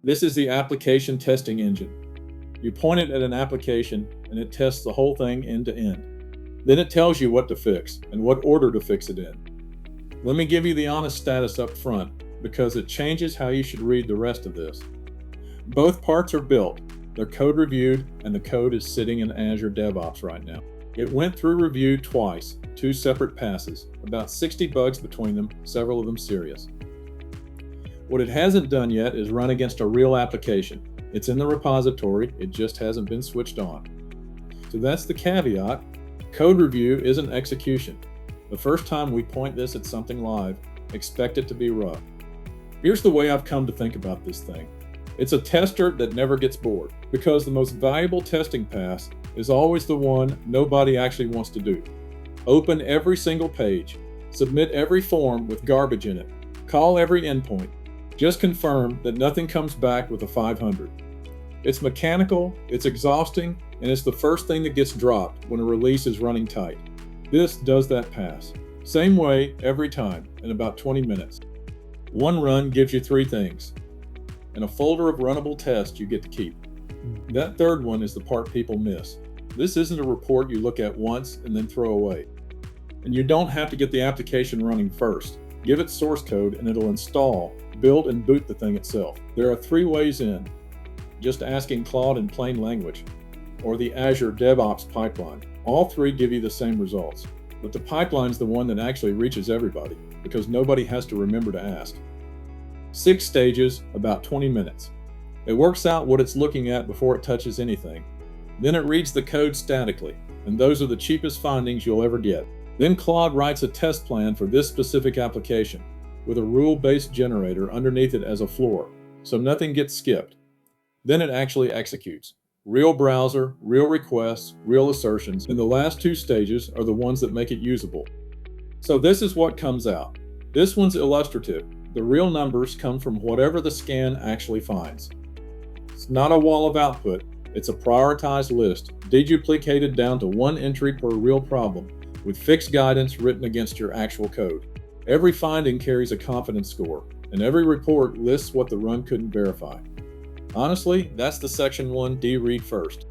This is the application testing engine. You point it at an application and it tests the whole thing end to end. Then it tells you what to fix and what order to fix it in. Let me give you the honest status up front because it changes how you should read the rest of this. Both parts are built, they're code reviewed, and the code is sitting in Azure DevOps right now. It went through review twice, 2 separate passes, about 60 bugs between them, several of them serious. What it hasn't done yet is run against a real application. It's in the repository, it just hasn't been switched on. So that's the caveat. Code review isn't execution. The first time we point this at something live, expect it to be rough. Here's the way I've come to think about this thing. It's a tester that never gets bored, because the most valuable testing pass is always the one nobody actually wants to do. Open every single page, submit every form with garbage in it, call every endpoint. Just confirm that nothing comes back with a 500. It's mechanical, it's exhausting, and it's the first thing that gets dropped when a release is running tight. This does that pass. Same way every time in about 20 minutes. One run gives you 3 things, and a folder of runnable tests you get to keep. That third one is the part people miss. This isn't a report you look at once and then throw away. And you don't have to get the application running first. Give it source code and it'll install, build, and boot the thing itself. There are 3 ways in. Just asking Claude in plain language, or the Azure DevOps pipeline. All 3 give you the same results, but the pipeline's the one that actually reaches everybody, because nobody has to remember to ask. 6 stages, about 20 minutes. It works out what it's looking at before it touches anything. Then it reads the code statically, and those are the cheapest findings you'll ever get. Then Claude writes a test plan for this specific application, with a rule-based generator underneath it as a floor, so nothing gets skipped. Then it actually executes. Real browser, real requests, real assertions, and the last 2 stages are the ones that make it usable. So this is what comes out. This one's illustrative. The real numbers come from whatever the scan actually finds. It's not a wall of output, it's a prioritized list, deduplicated down to 1 entry per real problem, with fixed guidance written against your actual code. Every finding carries a confidence score, and every report lists what the run couldn't verify. Honestly, that's the section 1D read first.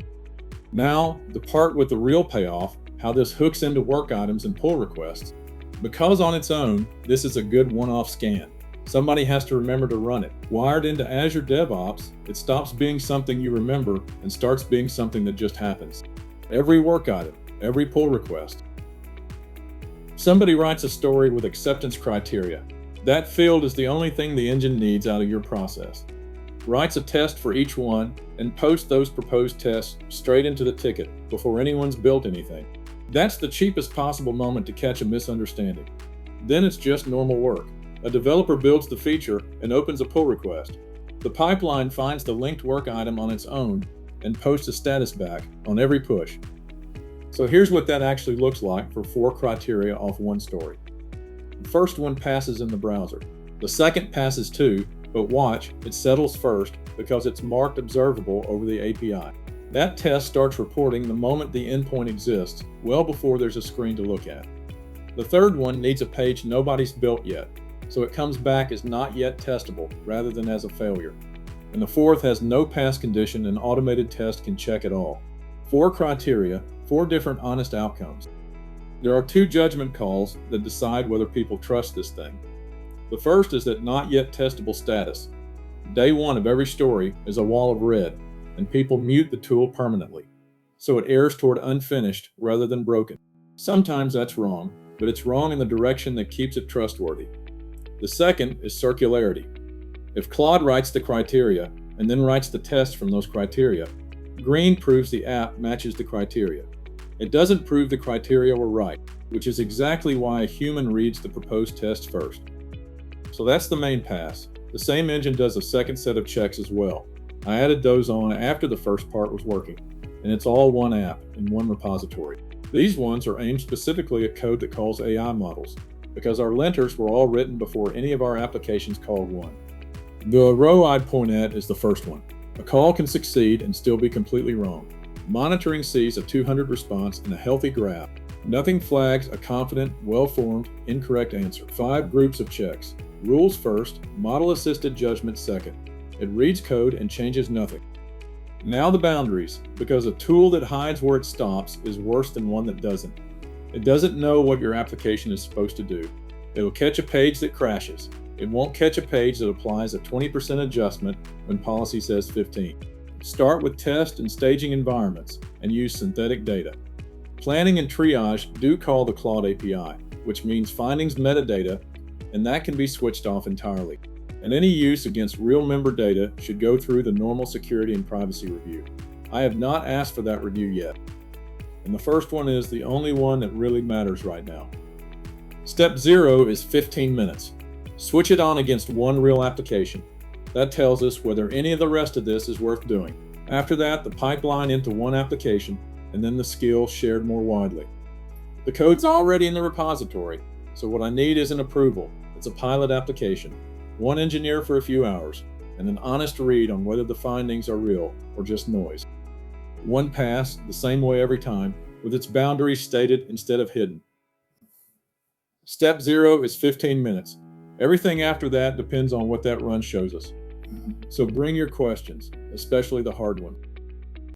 Now, the part with the real payoff, how this hooks into work items and pull requests. Because on its own, this is a good one-off scan. Somebody has to remember to run it. Wired into Azure DevOps, it stops being something you remember and starts being something that just happens. Every work item, every pull request. Somebody writes a story with acceptance criteria. That field is the only thing the engine needs out of your process. Writes a test for each one and posts those proposed tests straight into the ticket before anyone's built anything. That's the cheapest possible moment to catch a misunderstanding. Then it's just normal work. A developer builds the feature and opens a pull request. The pipeline finds the linked work item on its own and posts a status back on every push. So here's what that actually looks like for 4 criteria off one story. The first one passes in the browser. The second passes too, but watch, it settles first because it's marked observable over the API. That test starts reporting the moment the endpoint exists, well before there's a screen to look at. The third one needs a page nobody's built yet, so it comes back as not yet testable rather than as a failure. And the fourth has no pass condition and automated test can check it all. 4 criteria, 4 different honest outcomes. There are 2 judgment calls that decide whether people trust this thing. The first is that not yet testable status. Day 1 of every story is a wall of red, and people mute the tool permanently, so it errs toward unfinished rather than broken. Sometimes that's wrong, but it's wrong in the direction that keeps it trustworthy. The second is circularity. If Claude writes the criteria and then writes the test from those criteria, green proves the app matches the criteria. It doesn't prove the criteria were right, which is exactly why a human reads the proposed test first. So that's the main pass. The same engine does a second set of checks as well. I added those on after the first part was working, and it's all one app in one repository. These ones are aimed specifically at code that calls AI models, because our linters were all written before any of our applications called one. The row I'd point at is the first one. A call can succeed and still be completely wrong. Monitoring sees a 200 response in a healthy graph. Nothing flags a confident, well-formed, incorrect answer. 5 groups of checks. Rules first, model-assisted judgment second. It reads code and changes nothing. Now the boundaries, because a tool that hides where it stops is worse than one that doesn't. It doesn't know what your application is supposed to do. It will catch a page that crashes. It won't catch a page that applies a 20% adjustment when policy says 15. Start with test and staging environments and use synthetic data. Planning and triage do call the Claude API, which means findings metadata, and that can be switched off entirely. And any use against real member data should go through the normal security and privacy review. I have not asked for that review yet. And the first one is the only one that really matters right now. Step 0 is 15 minutes. Switch it on against one real application. That tells us whether any of the rest of this is worth doing. After that, the pipeline into one application, and then the skill shared more widely. The code's already in the repository, so what I need is an approval. It's a pilot application. One engineer for a few hours, and an honest read on whether the findings are real or just noise. One pass, the same way every time, with its boundaries stated instead of hidden. Step 0 is 15 minutes. Everything after that depends on what that run shows us. So bring your questions, especially the hard ones.